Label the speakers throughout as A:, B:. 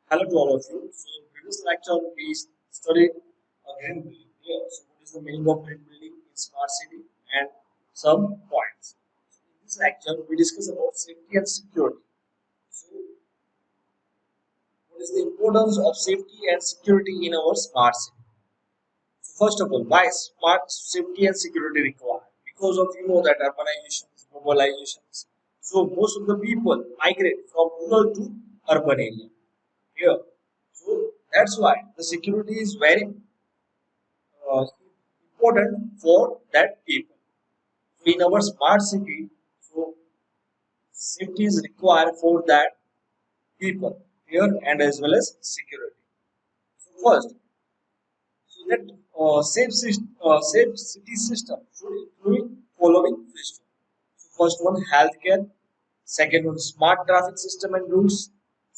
A: Hello to all of you. So in previous lecture we studied green building. Yeah. So what is the meaning of green building in smart city and some points. In this lecture we discuss about safety and security. So what is the importance of safety and security in our smart city? So first of all, why smart safety and security required? Because of that urbanizations, globalizations. So most of the people migrate from rural to urban area. Yeah. So that's why the security is very uh, important for that people. So in our smart city, so safety is required for that people here and as well as security. So first, so that safe city system should include following system. So first one, healthcare. Second one, smart traffic system and rules.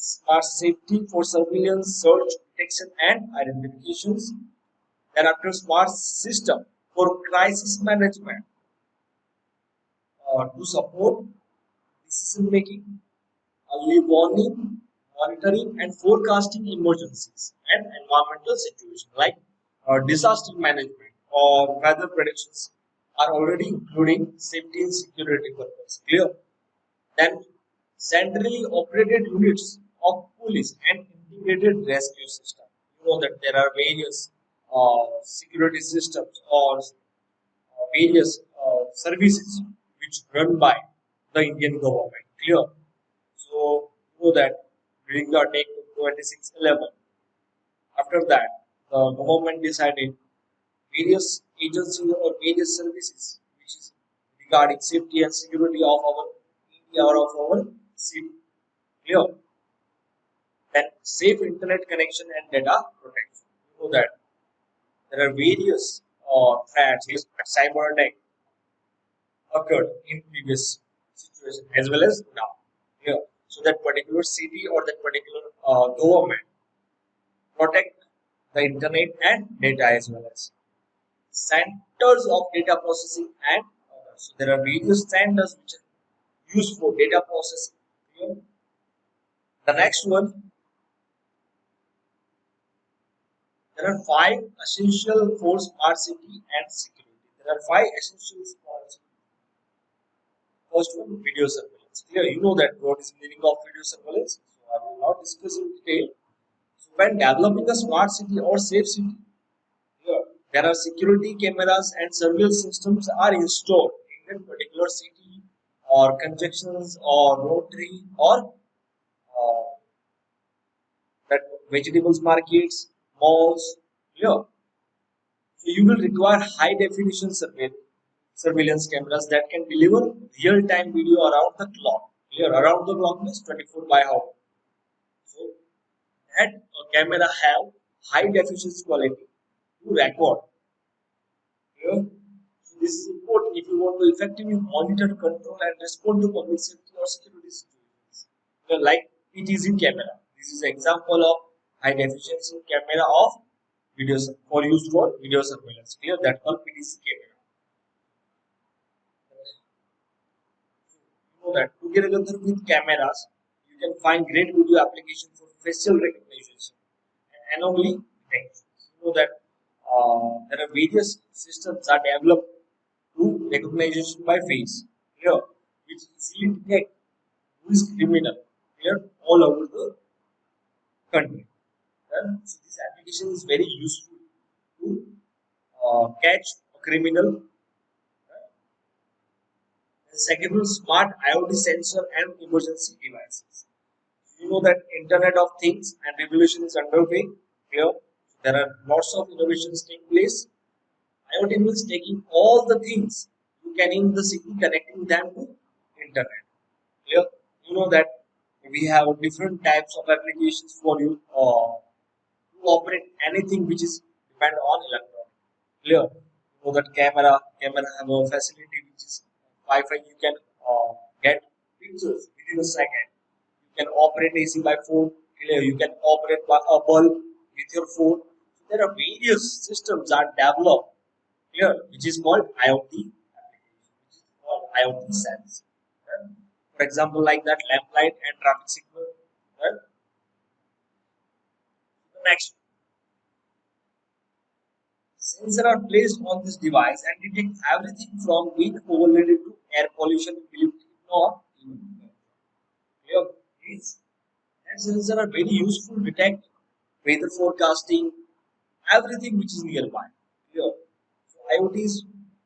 A: Smart safety for surveillance, search, detection, and identifications. Thereafter, smart system for crisis management to support decision making, early warning, monitoring, and forecasting emergencies and environmental situations like disaster management or weather predictions are already including safety and security purpose. Clear? Then, centrally operated units of police and integrated rescue system. You know that there are various security systems or various services which run by the Indian government. Clear? So you know that during the attack of 26/11, after that the government decided various agencies or various services which is regarding safety and security of our India or of our city. Clear? Then safe internet connection and data protection. You know that there are various threats, cyber attack occurred in previous situation as well as now. Here, so that particular city or that particular government protect the internet and data as well as centers of data processing and others. So there are various centers which are used for data processing. Here, the next one, there are five essential for smart city and security. There are five essentials for first one, video surveillance. Clear, you know that what is the meaning of video surveillance. So I will not discuss in detail. So when developing a smart city or safe city, here there are security cameras and surveillance systems are installed in a particular city or conjunctions or rotary or uh, that vegetables markets, malls. Here, so you will require high definition surveillance cameras that can deliver real time video around the clock. Here, around the clock means 24 by hour. So that camera have high definition quality to record. Here, so this is important if you want to effectively monitor, control, and respond to public safety or security situations. Here, like PTZ camera. This is an example of high definition camera of videos for used for video surveillance. Clear that called PTZ camera. You know that together with cameras, you can find great video application for facial recognition and anomaly detection. You know that there are various systems are developed to recognition by face here, which easily detect who is criminal here all over the country. So this application is very useful to catch a criminal. Second, smart IoT sensor and emergency devices. You know that Internet of Things and revolution is underway. Here, there are lots of innovations taking place. IoT means taking all the things you can in the city, connecting them to internet. Clear? You know that we have different types of applications for you to operate anything which is depend on electronic. Clear? You know that camera have a facility which is Wi-Fi. You can get pictures within a second. You can operate AC by phone. Clear? You can operate by a bulb with your phone. There are various systems are developed here, which is called IoT application, which is called IoT sense. Right? For example, like that lamp light and traffic signal. Right? next, sensors are placed on this device and detect everything from wind overloaded to air pollution, humidity, or even clear. These sensors are very useful to detect weather forecasting, everything which is nearby. Clear. So IoT is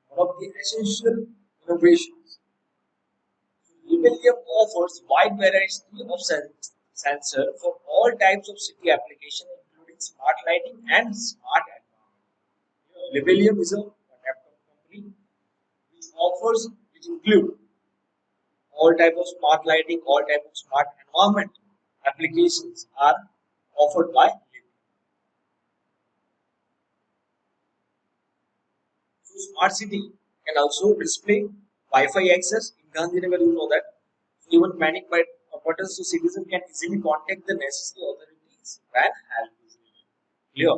A: one of the essential innovations. Rebellium offers wide variety of sensor for all types of city application, including smart lighting and smart environment. Rebellium is a laptop company which offers, which include all type of smart lighting, all type of smart environment applications are offered by Rebellium. So smart city can also display Wi-Fi access in Gandhinagar. You know that. So even panic buttons, so citizen can easily contact the necessary authorities when help is needed. Clear.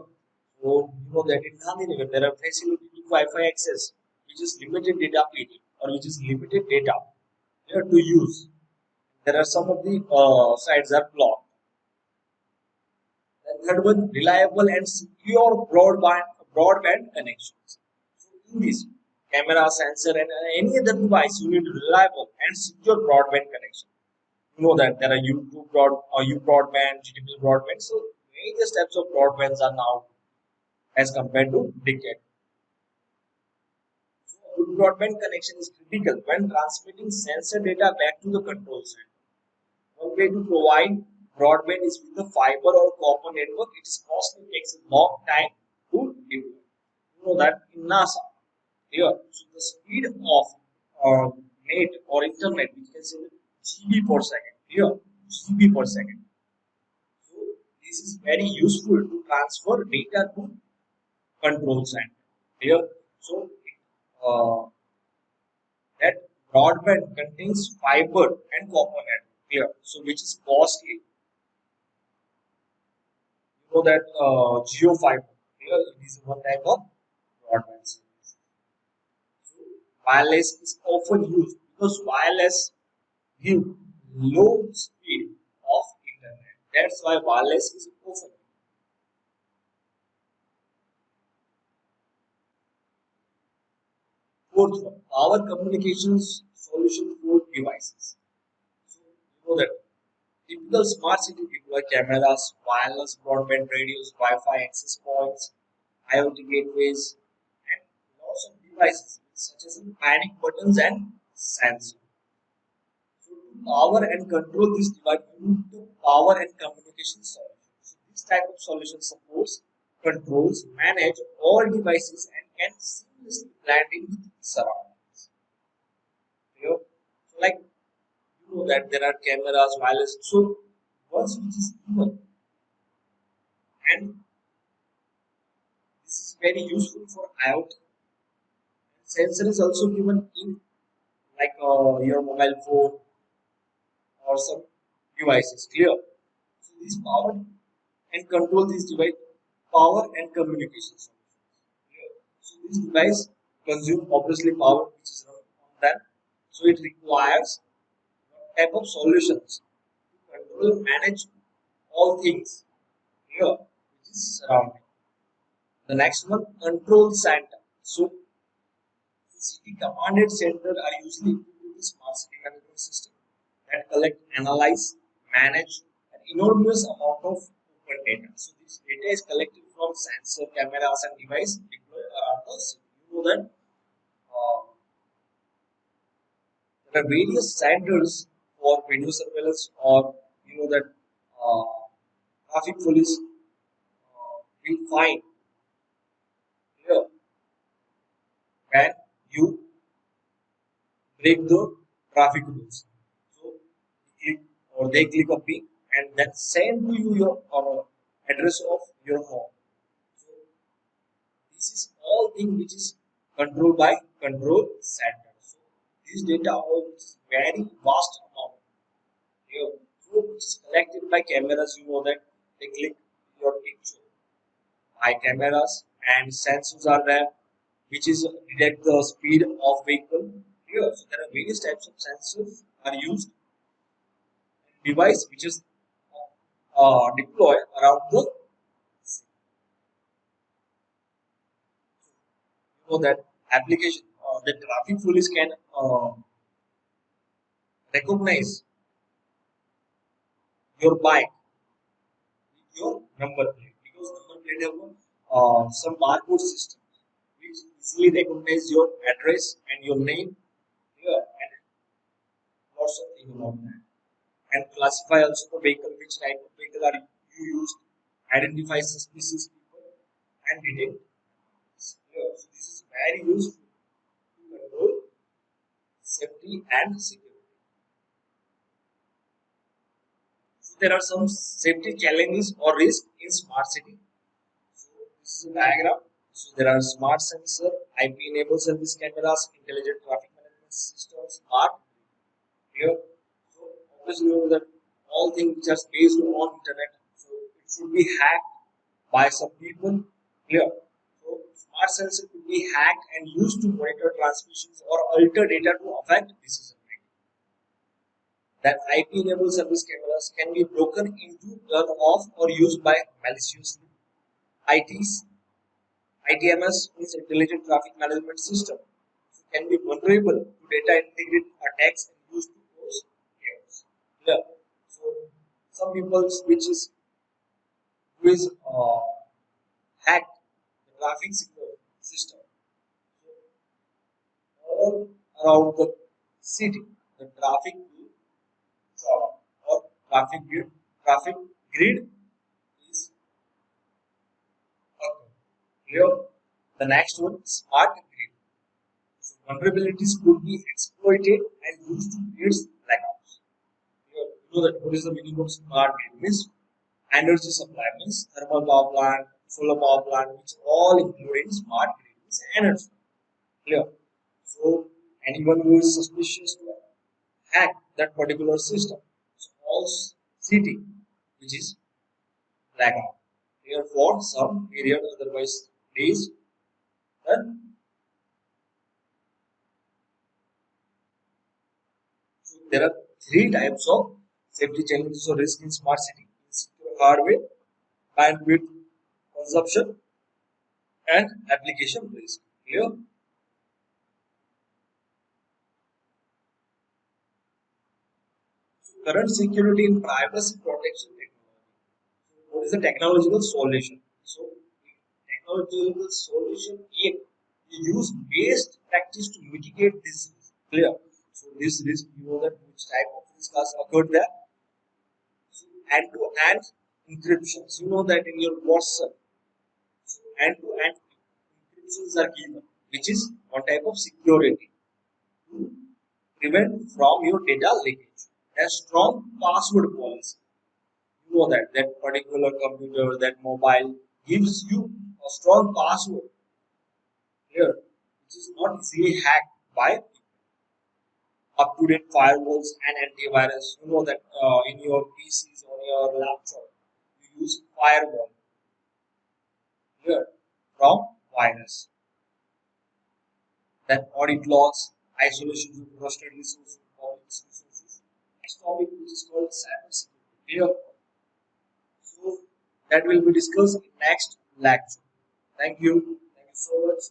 A: So you know that in Gandhinagar there are facility to Wi-Fi access, which is limited data period or which is limited data here to use. There are some of the sites are blocked. The third one, reliable and secure broadband connections. So in this camera, sensor, and any other device, you need reliable and secure broadband connection. You know that there are YouTube U broadband, GTP broadband. So various types of broadbands are now as compared to decade. So a good broadband connection is critical when transmitting sensor data back to the control center. One way to provide broadband is with the fiber or copper network. It is costly, takes a long time to deploy. You know that in NASA here, so the speed of net or internet, which can say GB per second. Here, GB per second. So this is very useful to transfer data to control center. Here, so uh, that broadband contains fiber and copper network. Here, so which is costly. You know that geo fiber. Here, it is one type of broadband service. So wireless is often used because wireless give low speed of internet. That's why wireless is often. Fourth one, power communications solution for devices. So you know that typical smart city deploy cameras, wireless broadband radios, Wi-Fi access points, IoT gateways, and lots of devices such as panic buttons and sensors. So to power and control this device, you need to power and communication solutions. So this type of solution supports, controls, manage all devices and can seamlessly blend in with surroundings. You know, so like you know that there are cameras, wireless. So once which is given, and this is very useful for IoT. Sensor is also given in like your mobile phone or some devices. Clear. So this power and control this device, power and communication solutions. Clear. So this device consume obviously power which is on that. So it requires type of solutions to control and manage all things here which is surrounding. The next one, control center. So city commanded center are usually equipped with a smart city management system that collect, analyze, manage an enormous amount of open data. So this data is collected from sensor, cameras, and device deployed around the city. You know that uh, there are various centers for video surveillance, or you know that uh, traffic police will find here when you break the traffic rules. So click or they click a ping and then send to you your address of your home. So this is all thing which is controlled by control center. So this data all which is very vast amount here. So which is collected by cameras. You know that they click your picture by cameras and sensors are there which is detect the speed of vehicle here. So there are various types of sensors are used device which is deployed around the So that application, the traffic police can recognize your bike with your number plate, because number plate have some barcode system which easily recognize your address and your name here, and lots of things about that. And classify also the vehicle, which type of vehicle are you used, identify suspicious people, and detect. Yeah, so this is very useful to control safety and security. So there are some safety challenges or risks in smart city. So this is a diagram. So there are smart sensor, IP-enabled service cameras, intelligent traffic management systems, smart here. So obviously you know that all things which are based on internet. So it should be hacked by some people. Clear. So smart sensor could be hacked and used to monitor transmissions or alter data to affect decision making. That IP-enabled service cameras can be broken into, turned off, or used by maliciously. ITs, ITMS means Intelligent Traffic Management System, so can be vulnerable to data integrity attacks and used to cause chaos. Yeah. So some people which is who is hacked the traffic signal system. So all around the city, the traffic will stop, or traffic grid is occur. Clear? The next one, smart grid. So vulnerabilities could be exploited and used to create blackouts. You know that what is the meaning of smart grid? Means energy supply, means thermal power plant, solar power plant, which all included in smart grid means energy. Clear? So anyone who is suspicious to hack that particular system, so all city which is blackout. Here for some period, otherwise days, then so there are three types of safety challenges or risk in smart city: insecure hardware, bandwidth consumption, and application risk. Clear? So current security and privacy protection technology. So what is the technological solution? So the technological solution is we use best practice to mitigate this risk. Clear? So this risk, you know that which type of risk has occurred there. So end-to-end encryptions. You know that in your WhatsApp, so end-to-end encryptions are given, which is one type of security to prevent from your data leakage. A strong password policy. You know that that particular computer, that mobile gives you a strong password here, which is not easily hacked by up-to-date firewalls and antivirus. You know that in your PCs or your laptop, you use firewall here from virus. Then audit logs, isolation of trusted resources, public resources. Next topic, which is called cybersecurity. Here, so that will be discussed in next lecture. Thank you. Thank you so much.